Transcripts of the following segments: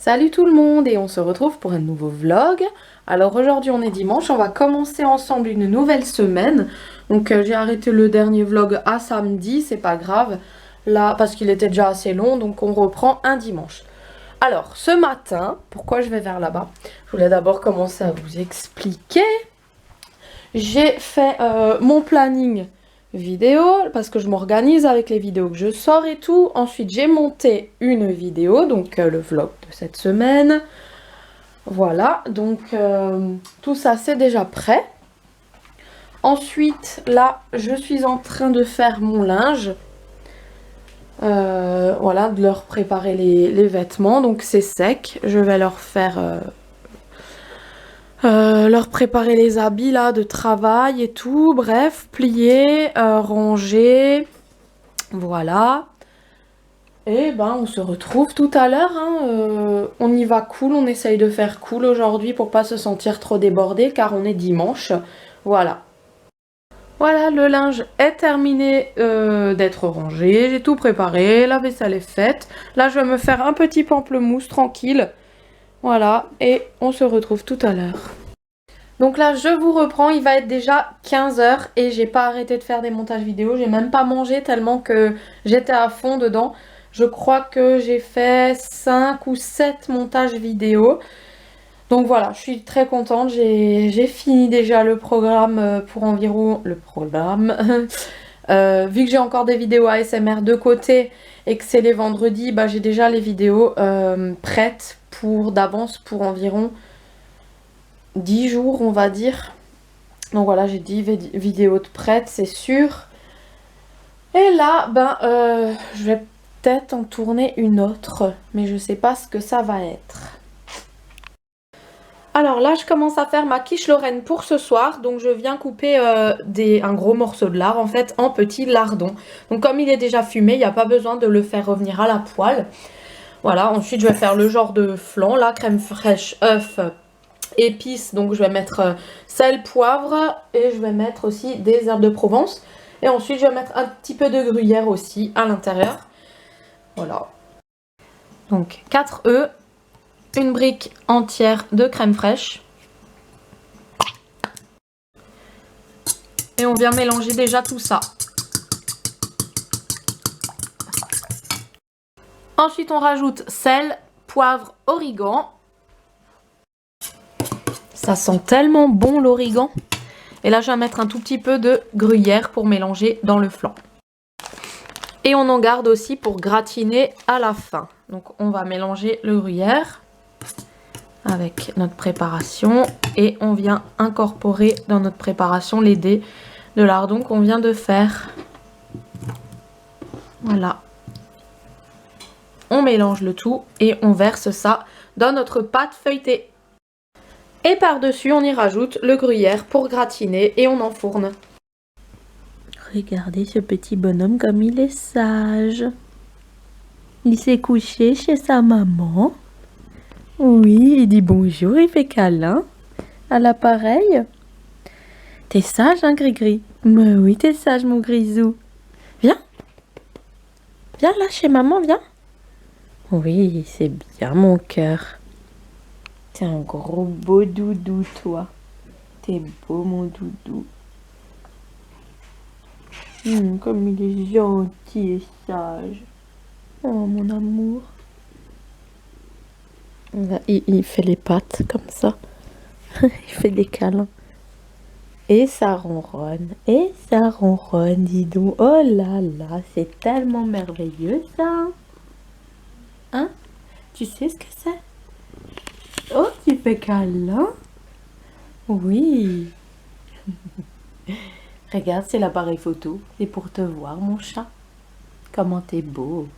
Salut tout le monde et on se retrouve pour un nouveau vlog. Alors aujourd'hui on est dimanche, on va commencer ensemble une nouvelle semaine. Donc j'ai arrêté le dernier vlog à samedi, c'est pas grave. Là parce qu'il était déjà assez long, donc on reprend un dimanche. Alors ce matin, pourquoi je vais vers là-bas? Je voulais d'abord commencer à vous expliquer. J'ai fait mon planning vidéo parce que je m'organise avec les vidéos que je sors et tout. Ensuite j'ai monté une vidéo, donc le vlog de cette semaine. Voilà, donc tout ça c'est déjà prêt. Ensuite là je suis en train de faire mon linge. Voilà, de leur préparer les vêtements, donc c'est sec. Je vais leur faire leur préparer les habits là de travail et tout, bref, plier, ranger, voilà. Et ben on se retrouve tout à l'heure, hein. On y va cool, on essaye de faire cool aujourd'hui pour pas se sentir trop débordé car on est dimanche, voilà. Voilà, le linge est terminé d'être rangé, j'ai tout préparé, la vaisselle est faite. Là je vais me faire un petit pamplemousse tranquille, voilà, et on se retrouve tout à l'heure. Donc là, je vous reprends, il va être déjà 15 h et j'ai pas arrêté de faire des montages vidéo. J'ai même pas mangé tellement que j'étais à fond dedans. Je crois que j'ai fait 5 ou 7 montages vidéo. Donc voilà, je suis très contente. J'ai fini déjà le programme pour environ... Le programme vu que j'ai encore des vidéos ASMR de côté et que c'est les vendredis, bah, j'ai déjà les vidéos prêtes d'avance pour environ 10 jours on va dire. Donc voilà, j'ai 10 vidéos de prêtes, c'est sûr. Et là, je vais peut-être en tourner une autre, mais je sais pas ce que ça va être. Alors là, je commence à faire ma quiche Lorraine pour ce soir. Donc je viens couper un gros morceau de lard, en fait, en petits lardons. Donc comme il est déjà fumé, il n'y a pas besoin de le faire revenir à la poêle. Voilà, ensuite je vais faire le genre de flan, là, crème fraîche, œuf, épices, donc je vais mettre sel, poivre et je vais mettre aussi des herbes de Provence et ensuite je vais mettre un petit peu de gruyère aussi à l'intérieur. Voilà, donc 4 œufs, une brique entière de crème fraîche et on vient mélanger déjà tout ça. Ensuite on rajoute sel, poivre, origan. Ça sent tellement bon l'origan. Et là, je vais mettre un tout petit peu de gruyère pour mélanger dans le flan. Et on en garde aussi pour gratiner à la fin. Donc, on va mélanger le gruyère avec notre préparation. Et on vient incorporer dans notre préparation les dés de lardons qu'on vient de faire. Voilà. On mélange le tout et on verse ça dans notre pâte feuilletée. Et par-dessus, on y rajoute le gruyère pour gratiner et on enfourne. Regardez ce petit bonhomme comme il est sage. Il s'est couché chez sa maman. Oui, il dit bonjour, il fait câlin à l'appareil. T'es sage, hein, Gris-Gris? Mais oui, t'es sage, mon grisou. Viens. Viens là, chez maman, viens. Oui, c'est bien, mon cœur. T'es un gros beau doudou, toi. T'es beau, mon doudou. Comme il est gentil et sage. Oh, mon amour. Il fait les pattes comme ça. Il fait des câlins. Et ça ronronne. Et ça ronronne, dis donc. Oh là là, c'est tellement merveilleux, ça. Hein? Tu sais ce que c'est? Oh, tu fais câlin? Oui. Regarde, c'est l'appareil photo. C'est pour te voir, mon chat. Comment t'es beau.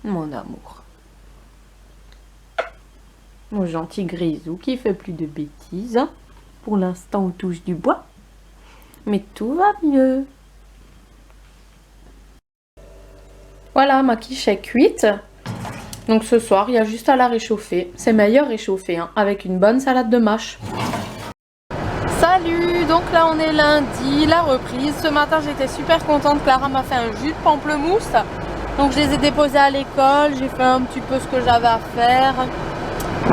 Mon amour. Mon gentil grisou qui fait plus de bêtises. Hein. Pour l'instant, on touche du bois. Mais tout va mieux. Voilà, ma quiche est cuite. Donc ce soir, il y a juste à la réchauffer. C'est meilleur réchauffer, hein, avec une bonne salade de mâche. Salut! Donc là, on est lundi, la reprise. Ce matin, j'étais super contente. Clara m'a fait un jus de pamplemousse. Donc je les ai déposés à l'école, j'ai fait un petit peu ce que j'avais à faire.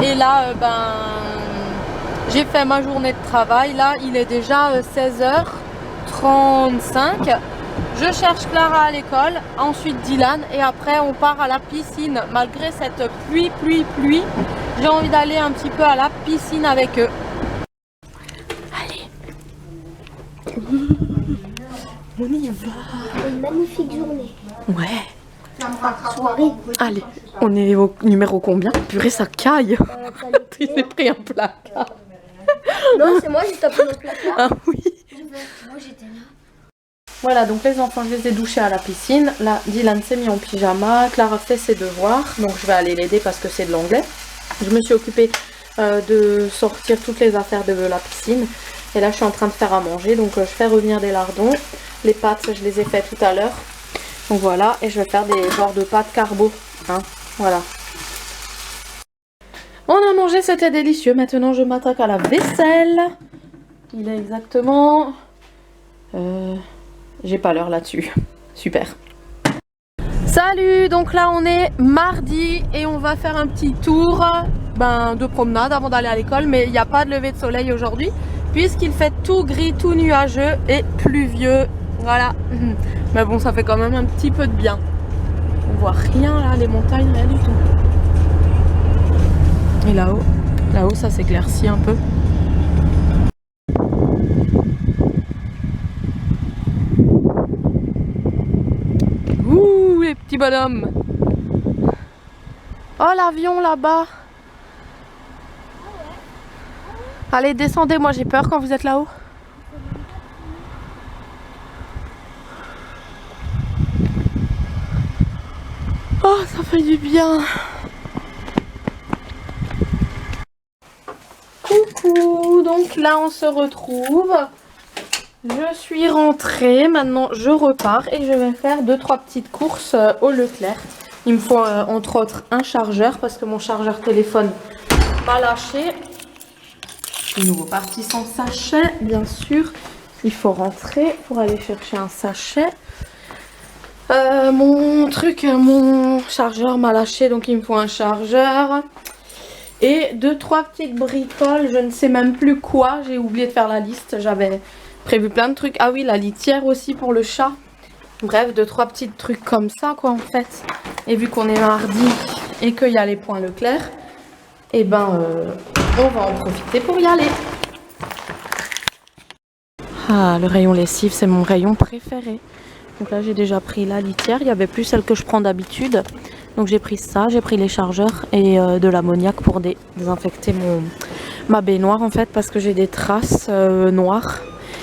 Et là, j'ai fait ma journée de travail. Là, il est déjà 16h35. Je cherche Clara à l'école, ensuite Dylan et après on part à la piscine. Malgré cette pluie, j'ai envie d'aller un petit peu à la piscine avec eux. Allez. On y va. Une magnifique journée. Ouais. Soirée. Allez, on est au numéro combien? Purée, ça caille. Tu t'es pris un placard. Non, c'est moi, j'ai tapé le placard. Ah oui. Moi, j'étais là. Voilà, donc les enfants, je les ai douchés à la piscine. Là, Dylan s'est mis en pyjama. Clara fait ses devoirs. Donc, je vais aller l'aider parce que c'est de l'anglais. Je me suis occupée de sortir toutes les affaires de la piscine. Et là, je suis en train de faire à manger. Donc, je fais revenir des lardons. Les pâtes, je les ai fait tout à l'heure. Donc voilà, et je vais faire des genres de pâtes carbo. Hein, voilà. On a mangé, c'était délicieux. Maintenant, je m'attaque à la vaisselle. Il est exactement... j'ai pas l'heure là-dessus. Super. Salut, donc là on est mardi et on va faire un petit tour de promenade avant d'aller à l'école. Mais il n'y a pas de lever de soleil aujourd'hui puisqu'il fait tout gris, tout nuageux et pluvieux. Voilà. Mais bon, ça fait quand même un petit peu de bien. On voit rien là, les montagnes, rien du tout. Et là-haut, ça s'éclaircit un peu. Ouh, les petits bonhommes. Oh, l'avion là-bas. Allez, descendez, moi j'ai peur quand vous êtes là-haut. Oh, ça fait du bien. Coucou, donc là on se retrouve. Je suis rentrée, maintenant je repars et je vais faire 2-3 petites courses au Leclerc. Il me faut entre autres un chargeur parce que mon chargeur téléphone m'a lâché. Je suis nouveau parti sans sachet, bien sûr. Il faut rentrer pour aller chercher un sachet. Mon chargeur m'a lâché, donc il me faut un chargeur. Et 2-3 petites bricoles, je ne sais même plus quoi. J'ai oublié de faire la liste, j'avais prévu plein de trucs. Ah oui, la litière aussi pour le chat. Bref, 2-3 petits trucs comme ça, quoi, en fait. Et vu qu'on est mardi et qu'il y a les points Leclerc, et on va en profiter pour y aller. Ah, le rayon lessive, c'est mon rayon préféré. Donc là, j'ai déjà pris la litière. Il n'y avait plus celle que je prends d'habitude. Donc j'ai pris ça, j'ai pris les chargeurs et de l'ammoniac pour désinfecter ma baignoire, en fait, parce que j'ai des traces noires.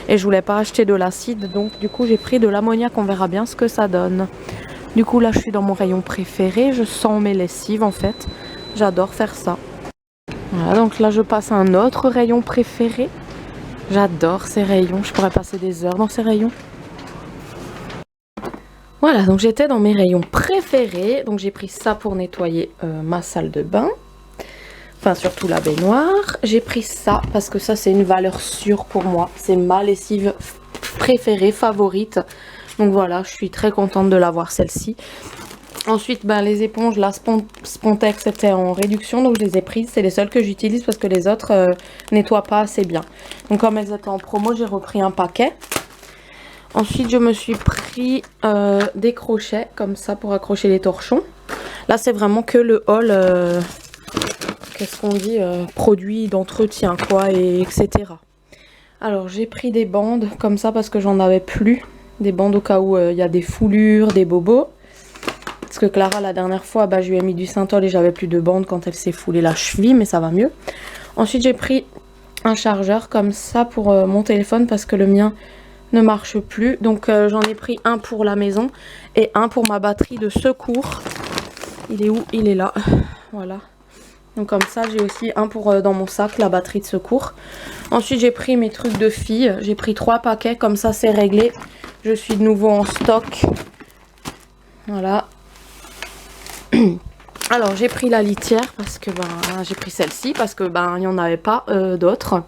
Et je voulais pas acheter de l'acide. Donc du coup, j'ai pris de l'ammoniac. On verra bien ce que ça donne. Du coup, là, je suis dans mon rayon préféré. Je sens mes lessives, en fait. J'adore faire ça. Voilà, donc là, je passe à un autre rayon préféré. J'adore ces rayons. Je pourrais passer des heures dans ces rayons. Voilà, donc j'étais dans mes rayons préférés. Donc j'ai pris ça pour nettoyer ma salle de bain. Enfin, surtout la baignoire. J'ai pris ça parce que ça, c'est une valeur sûre pour moi. C'est ma lessive préférée, favorite. Donc voilà, je suis très contente de l'avoir, celle-ci. Ensuite, les éponges, la Spontex était en réduction, donc je les ai prises. C'est les seules que j'utilise parce que les autres nettoient pas assez bien. Donc comme elles étaient en promo, j'ai repris un paquet. Ensuite, je me suis pris des crochets comme ça pour accrocher les torchons. Là, c'est vraiment que le haul, qu'est-ce qu'on dit, produit d'entretien, quoi, etc. Alors, j'ai pris des bandes comme ça parce que j'en avais plus. Des bandes au cas où il y a des foulures, des bobos. Parce que Clara, la dernière fois, je lui ai mis du Synthol et j'avais plus de bandes quand elle s'est foulée la cheville, mais ça va mieux. Ensuite, j'ai pris un chargeur comme ça pour mon téléphone parce que le mien ne marche plus. Donc, j'en ai pris un pour la maison et un pour ma batterie de secours. Il est où? Il est là. Voilà. Donc, comme ça, j'ai aussi un pour dans mon sac, la batterie de secours. Ensuite, j'ai pris mes trucs de filles. J'ai pris 3 paquets. Comme ça, c'est réglé. Je suis de nouveau en stock. Voilà. Alors j'ai pris la litière parce que j'ai pris celle-ci parce que il n'y en avait pas d'autres.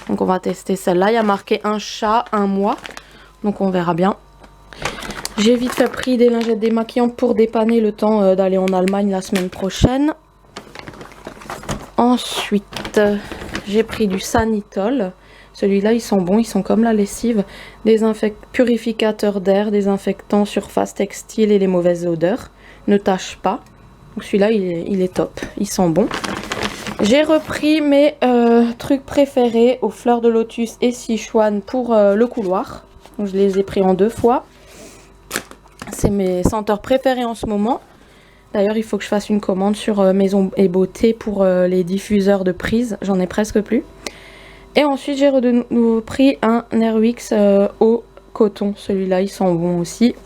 Donc on va tester celle-là. Il y a marqué un chat, un mois. Donc on verra bien. J'ai vite fait pris des lingettes démaquillantes pour dépanner le temps d'aller en Allemagne la semaine prochaine. Ensuite, j'ai pris du Sanitol. Celui-là, ils sont bons, ils sont comme la lessive. Purificateur d'air, désinfectant surface textile et les mauvaises odeurs. Ne tâche pas. Donc celui-là, il est top. Ils sont bons. J'ai repris mes trucs préférés aux fleurs de lotus et Sichuan pour le couloir. Donc, je les ai pris en 2 fois. C'est mes senteurs préférées en ce moment. D'ailleurs, il faut que je fasse une commande sur Maison et Beauté pour les diffuseurs de prise. J'en ai presque plus. Et ensuite, j'ai de nouveau pris un Airwix au coton. Celui-là, ils sont bons aussi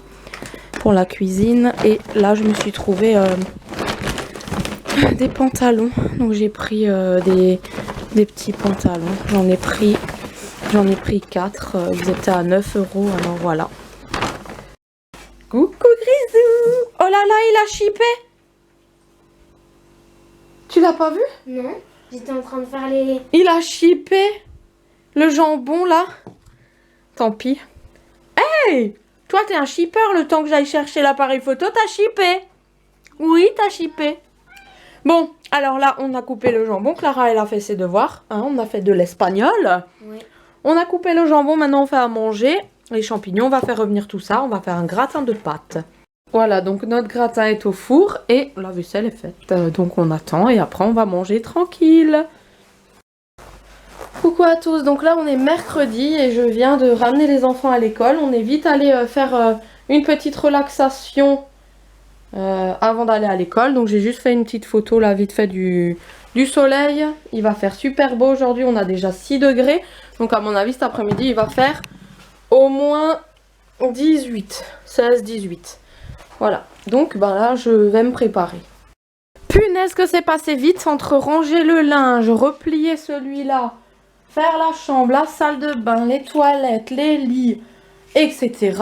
pour la cuisine. Et là, je me suis trouvé des pantalons. Donc, j'ai pris des petits pantalons. J'en ai pris 4. Ils étaient à 9 €. Alors, voilà. Coucou Grisou! Oh là là, il a chippé! Tu l'as pas vu? Non, j'étais en train de faire les... Il a chippé le jambon là. Tant pis. Hey! Toi t'es un shipper, le temps que j'aille chercher l'appareil photo, t'as chippé. Oui, t'as chippé. Bon, alors là, on a coupé le jambon. Clara, elle a fait ses devoirs. Hein, on a fait de l'espagnol. Oui. On a coupé le jambon, maintenant on fait à manger. Les champignons, on va faire revenir tout ça. On va faire un gratin de pâtes. Voilà, donc notre gratin est au four et la vaisselle est faite. Donc on attend et après on va manger tranquille. Coucou à tous, donc là on est mercredi et je viens de ramener les enfants à l'école. On est vite allé faire une petite relaxation avant d'aller à l'école. Donc j'ai juste fait une petite photo là vite fait du soleil. Il va faire super beau aujourd'hui, on a déjà 6 degrés. Donc à mon avis cet après-midi il va faire au moins 18, 16, 18. Voilà, donc ben là je vais me préparer. Punaise que c'est passé vite entre ranger le linge, replier celui-là, faire la chambre, la salle de bain, les toilettes, les lits, etc.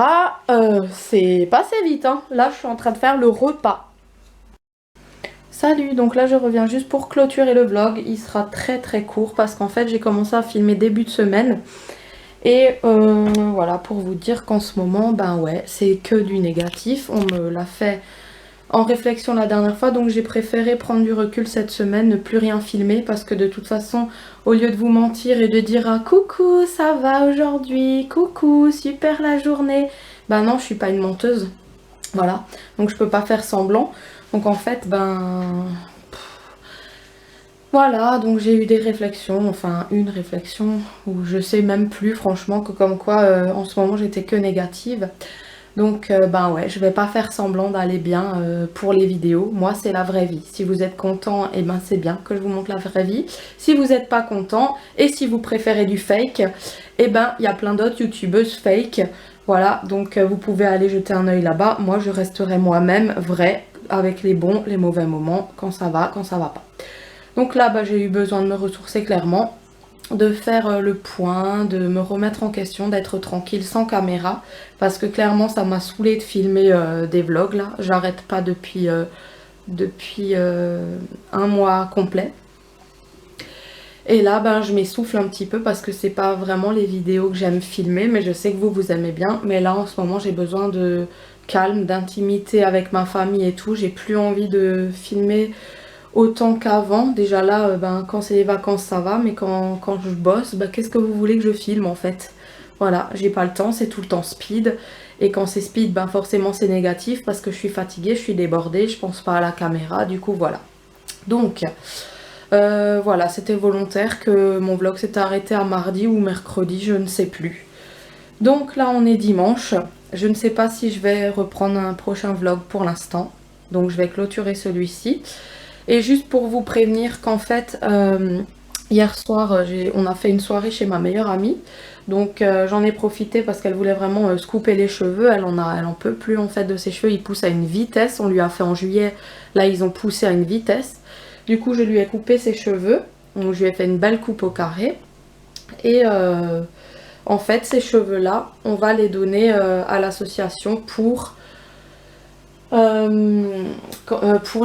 C'est passé vite, hein. Là je suis en train de faire le repas. Salut, donc là je reviens juste pour clôturer le vlog. Il sera très très court parce qu'en fait j'ai commencé à filmer début de semaine. Et voilà, pour vous dire qu'en ce moment, ben ouais, c'est que du négatif. On me l'a fait en réflexion la dernière fois, donc j'ai préféré prendre du recul cette semaine, ne plus rien filmer, parce que de toute façon, au lieu de vous mentir et de dire ah, coucou, ça va aujourd'hui, coucou, super la journée, ben non, je suis pas une menteuse, voilà, donc je peux pas faire semblant. Donc en fait, ben... Voilà, donc j'ai eu des réflexions, enfin une réflexion où je sais même plus franchement que comme quoi en ce moment j'étais que négative. Donc ben ouais, je vais pas faire semblant d'aller bien pour les vidéos. Moi c'est la vraie vie. Si vous êtes content, et ben c'est bien que je vous montre la vraie vie. Si vous n'êtes pas content et si vous préférez du fake, et ben il y a plein d'autres youtubeuses fake. Voilà, donc vous pouvez aller jeter un œil là-bas. Moi je resterai moi-même vraie avec les bons, les mauvais moments, quand ça va pas. Donc là, bah, j'ai eu besoin de me ressourcer clairement, de faire le point, de me remettre en question, d'être tranquille sans caméra. Parce que clairement, ça m'a saoulée de filmer des vlogs là. J'arrête pas depuis un mois complet. Et là, ben, je m'essouffle un petit peu parce que c'est pas vraiment les vidéos que j'aime filmer. Mais je sais que vous aimez bien. Mais là, en ce moment, j'ai besoin de calme, d'intimité avec ma famille et tout. J'ai plus envie de filmer autant qu'avant. Déjà là, ben, quand c'est les vacances ça va, mais quand je bosse, ben, qu'est-ce que vous voulez que je filme en fait? Voilà, j'ai pas le temps, c'est tout le temps speed. Et quand c'est speed, ben forcément c'est négatif parce que je suis fatiguée, je suis débordée, je pense pas à la caméra, du coup voilà. Donc, voilà, c'était volontaire que mon vlog s'était arrêté à mardi ou mercredi, je ne sais plus. Donc là on est dimanche, je ne sais pas si je vais reprendre un prochain vlog pour l'instant. Donc je vais clôturer celui-ci. Et juste pour vous prévenir qu'en fait, hier soir, on a fait une soirée chez ma meilleure amie. Donc j'en ai profité parce qu'elle voulait vraiment se couper les cheveux. Elle en peut plus en fait de ses cheveux. Ils poussent à une vitesse. On lui a fait en juillet. Là, ils ont poussé à une vitesse. Du coup, je lui ai coupé ses cheveux. Donc je lui ai fait une belle coupe au carré. Et en fait, ces cheveux-là, on va les donner à l'association pour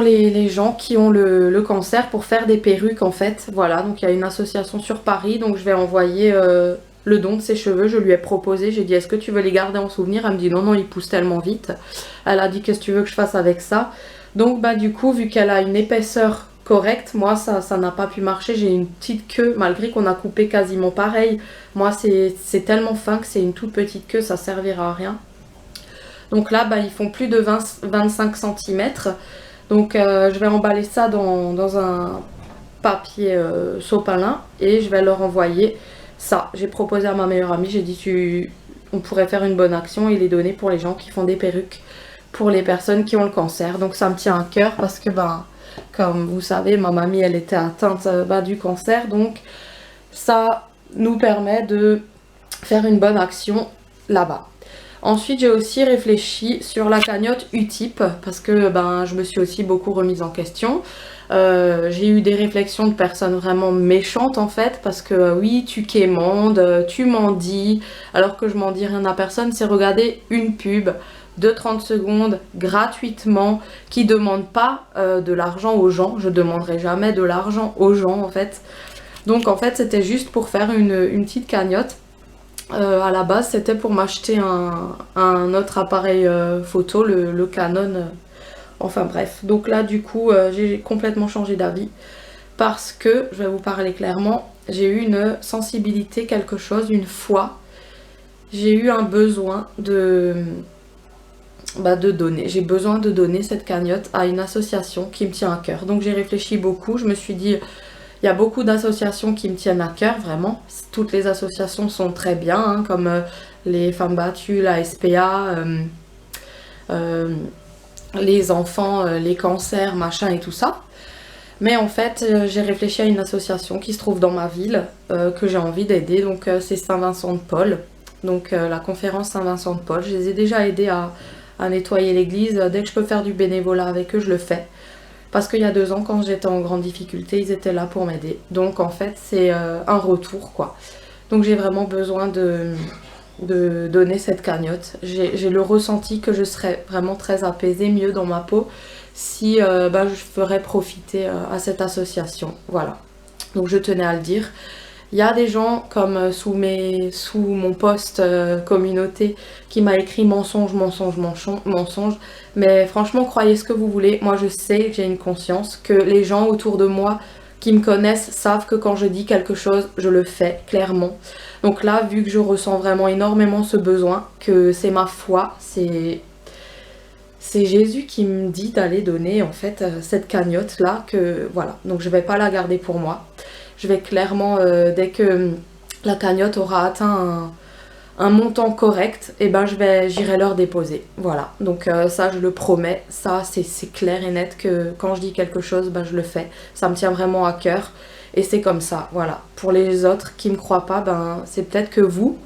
les gens qui ont le cancer, pour faire des perruques en fait. Voilà, donc il y a une association sur Paris, donc je vais envoyer le don de ses cheveux. Je lui ai proposé, j'ai dit est-ce que tu veux les garder en souvenir? Elle me dit non, non, ils poussent tellement vite. Elle a dit qu'est-ce que tu veux que je fasse avec ça? Donc bah du coup, vu qu'elle a une épaisseur correcte, moi ça n'a pas pu marcher. J'ai une petite queue, malgré qu'on a coupé quasiment pareil. Moi c'est tellement fin que c'est une toute petite queue, ça servira à rien. Donc là, bah, ils font plus de 25 cm. Donc je vais emballer ça dans un papier sopalin et je vais leur envoyer ça. J'ai proposé à ma meilleure amie, j'ai dit on pourrait faire une bonne action et les donner pour les gens qui font des perruques pour les personnes qui ont le cancer. Donc ça me tient à cœur parce que ben, comme vous savez, ma mamie elle était atteinte du cancer, donc ça nous permet de faire une bonne action là-bas. Ensuite, j'ai aussi réfléchi sur la cagnotte Utip parce que ben, je me suis aussi beaucoup remise en question. J'ai eu des réflexions de personnes vraiment méchantes en fait parce que oui, tu quémandes, tu m'en dis, alors que je m'en dis rien à personne. C'est regarder une pub de 30 secondes gratuitement qui demande pas de l'argent aux gens. Je demanderai jamais de l'argent aux gens en fait. Donc en fait, c'était juste pour faire une petite cagnotte. À la base, c'était pour m'acheter un autre appareil photo, le Canon. Enfin bref, donc là du coup, j'ai complètement changé d'avis parce que, je vais vous parler clairement, j'ai eu une sensibilité, quelque chose, une foi. J'ai eu un besoin de donner. J'ai besoin de donner cette cagnotte à une association qui me tient à cœur. Donc j'ai réfléchi beaucoup, je me suis dit... Il y a beaucoup d'associations qui me tiennent à cœur, vraiment. Toutes les associations sont très bien, hein, comme les femmes battues, la SPA, les enfants, les cancers, machin et tout ça. Mais en fait, j'ai réfléchi à une association qui se trouve dans ma ville, que j'ai envie d'aider. Donc c'est Saint-Vincent-de-Paul. Donc la conférence Saint-Vincent-de-Paul. Je les ai déjà aidés à nettoyer l'église. Dès que je peux faire du bénévolat avec eux, je le fais. Parce qu'il y a 2 ans, quand j'étais en grande difficulté, ils étaient là pour m'aider. Donc en fait, c'est un retour, quoi. Donc j'ai vraiment besoin de donner cette cagnotte. J'ai le ressenti que je serais vraiment très apaisée, mieux dans ma peau, si je ferais profiter à cette association. Voilà. Donc je tenais à le dire. Il y a des gens comme sous mon post communauté qui m'a écrit mensonge, mensonge, mensonge. Mais franchement, croyez ce que vous voulez. Moi, je sais, j'ai une conscience que les gens autour de moi qui me connaissent savent que quand je dis quelque chose, je le fais clairement. Donc là, vu que je ressens vraiment énormément ce besoin, que c'est ma foi, c'est Jésus qui me dit d'aller donner en fait cette cagnotte là, que voilà. Donc je vais pas la garder pour moi. Je vais clairement, dès que la cagnotte aura atteint un montant correct, et ben j'irai leur déposer. Voilà, donc ça je le promets, ça c'est clair et net que quand je dis quelque chose, je le fais. Ça me tient vraiment à cœur et c'est comme ça, voilà. Pour les autres qui me croient pas, c'est peut-être que vous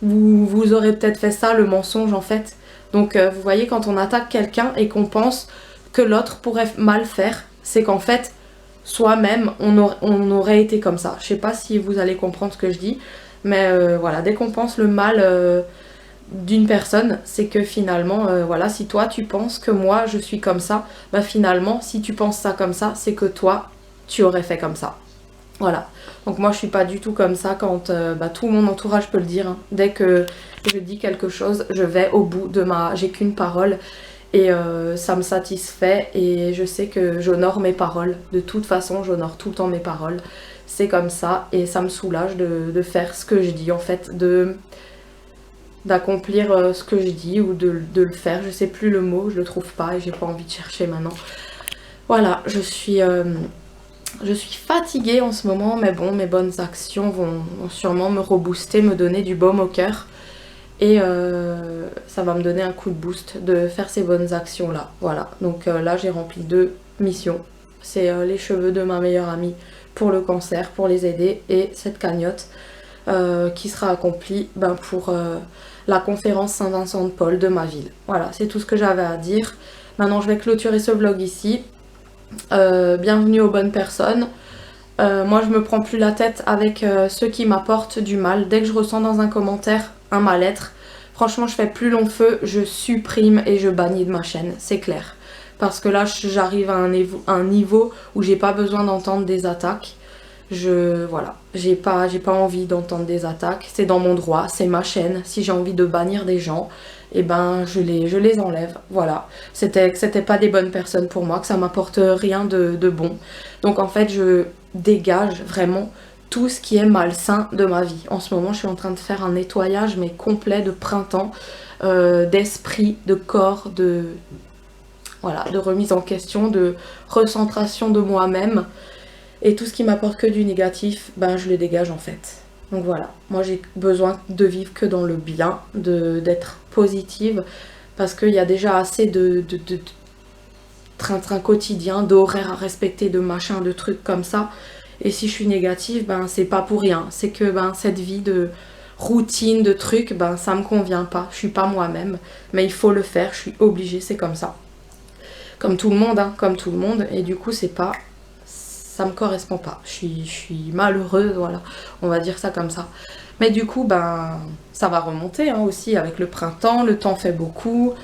aurez peut-être fait ça, le mensonge en fait. Donc vous voyez, quand on attaque quelqu'un et qu'on pense que l'autre pourrait mal faire, c'est qu'en fait... soi-même, on aurait été comme ça. Je sais pas si vous allez comprendre ce que je dis, mais voilà, dès qu'on pense le mal d'une personne, c'est que finalement, voilà, si toi tu penses que moi je suis comme ça, finalement, si tu penses ça comme ça, c'est que toi, tu aurais fait comme ça. Voilà. Donc moi je suis pas du tout comme ça quand tout mon entourage peut le dire, hein. Dès que je dis quelque chose, je vais au bout de j'ai qu'une parole. Et ça me satisfait et je sais que j'honore mes paroles. De toute façon, j'honore tout le temps mes paroles. C'est comme ça et ça me soulage de faire ce que je dis en fait, d'accomplir ce que je dis ou de le faire. Je sais plus le mot, je le trouve pas et j'ai pas envie de chercher maintenant. Voilà, je suis fatiguée en ce moment, mais bon, mes bonnes actions vont sûrement me rebooster, me donner du baume au cœur. Et ça va me donner un coup de boost de faire ces bonnes actions là. Voilà, donc là j'ai rempli 2 missions. C'est les cheveux de ma meilleure amie pour le cancer, pour les aider. Et cette cagnotte qui sera accomplie pour la conférence Saint-Vincent-de-Paul de ma ville. Voilà, c'est tout ce que j'avais à dire. Maintenant je vais clôturer ce vlog ici. Bienvenue aux bonnes personnes. Moi je me prends plus la tête avec ceux qui m'apportent du mal. Dès que je ressens dans un commentaire un mal-être, franchement je fais plus long feu, je supprime et je bannis de ma chaîne, c'est clair. Parce que là j'arrive à un niveau où j'ai pas besoin d'entendre des attaques. Voilà, j'ai pas envie d'entendre des attaques, c'est dans mon droit, c'est ma chaîne. Si j'ai envie de bannir des gens, et ben je les enlève, voilà. C'était que c'était pas des bonnes personnes pour moi, que ça m'apporte rien de bon. Donc en fait, je dégage vraiment tout ce qui est malsain de ma vie. En ce moment, je suis en train de faire un nettoyage mais complet de printemps, d'esprit, de corps, voilà, de remise en question, de recentration de moi-même. Et tout ce qui m'apporte que du négatif, ben je le dégage en fait. Donc voilà, moi j'ai besoin de vivre que dans le bien, d'être positive, parce qu'il y a déjà assez de train-train quotidien, d'horaires à respecter, de machins, de trucs comme ça. Et si je suis négative, ben c'est pas pour rien. C'est que ben cette vie de routine, de trucs, ben ça me convient pas. Je suis pas moi-même, mais il faut le faire, je suis obligée, c'est comme ça. Comme tout le monde, hein, comme tout le monde. Et du coup, ça me correspond pas. Je suis malheureuse, voilà. On va dire ça comme ça. Mais du coup, ben ça va remonter hein, aussi avec le printemps. Le temps fait beaucoup.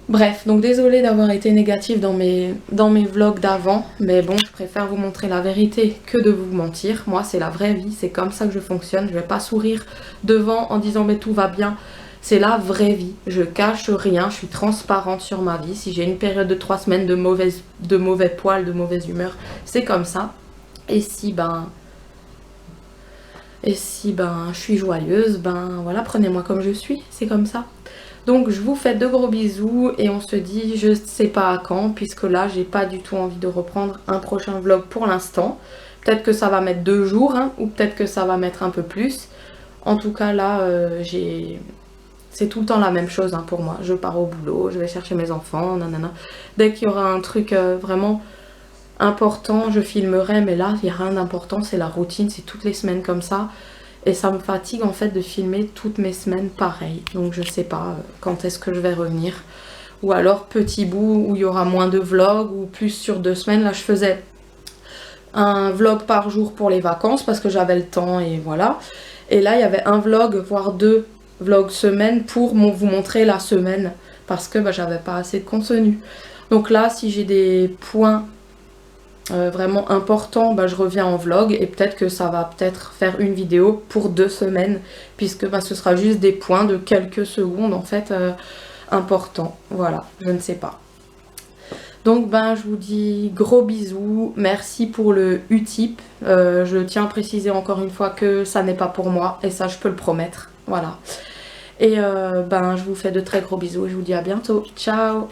Bref, donc désolée d'avoir été négative dans mes vlogs d'avant, mais bon, je préfère vous montrer la vérité que de vous mentir. Moi, c'est la vraie vie, c'est comme ça que je fonctionne. Je vais pas sourire devant en disant mais tout va bien. C'est la vraie vie, je cache rien, je suis transparente sur ma vie. Si j'ai une période de 3 semaines de mauvais poils, de mauvaise humeur, c'est comme ça. Et si ben je suis joyeuse, ben voilà, prenez-moi comme je suis, c'est comme ça. Donc je vous fais de gros bisous et on se dit je sais pas à quand, puisque là j'ai pas du tout envie de reprendre un prochain vlog pour l'instant. Peut-être que ça va mettre 2 jours hein, ou peut-être que ça va mettre un peu plus. En tout cas là c'est tout le temps la même chose hein, pour moi. Je pars au boulot, je vais chercher mes enfants, nanana. Dès qu'il y aura un truc vraiment important, je filmerai, mais là il n'y a rien d'important, c'est la routine, c'est toutes les semaines comme ça. Et ça me fatigue en fait de filmer toutes mes semaines pareil. Donc je sais pas quand est-ce que je vais revenir. Ou alors petit bout où il y aura moins de vlogs ou plus sur 2 semaines. Là je faisais un vlog par jour pour les vacances parce que j'avais le temps et voilà. Et là il y avait un vlog voire 2 vlogs semaine pour vous montrer la semaine. Parce que bah, j'avais pas assez de contenu. Donc là si j'ai des points vraiment important, bah, je reviens en vlog et peut-être que ça va peut-être faire une vidéo pour 2 semaines puisque bah, ce sera juste des points de quelques secondes en fait importants. Voilà, je ne sais pas. Donc ben je vous dis gros bisous, merci pour le Utip. Je tiens à préciser encore une fois que ça n'est pas pour moi et ça je peux le promettre. Voilà. Et ben je vous fais de très gros bisous et je vous dis à bientôt. Ciao!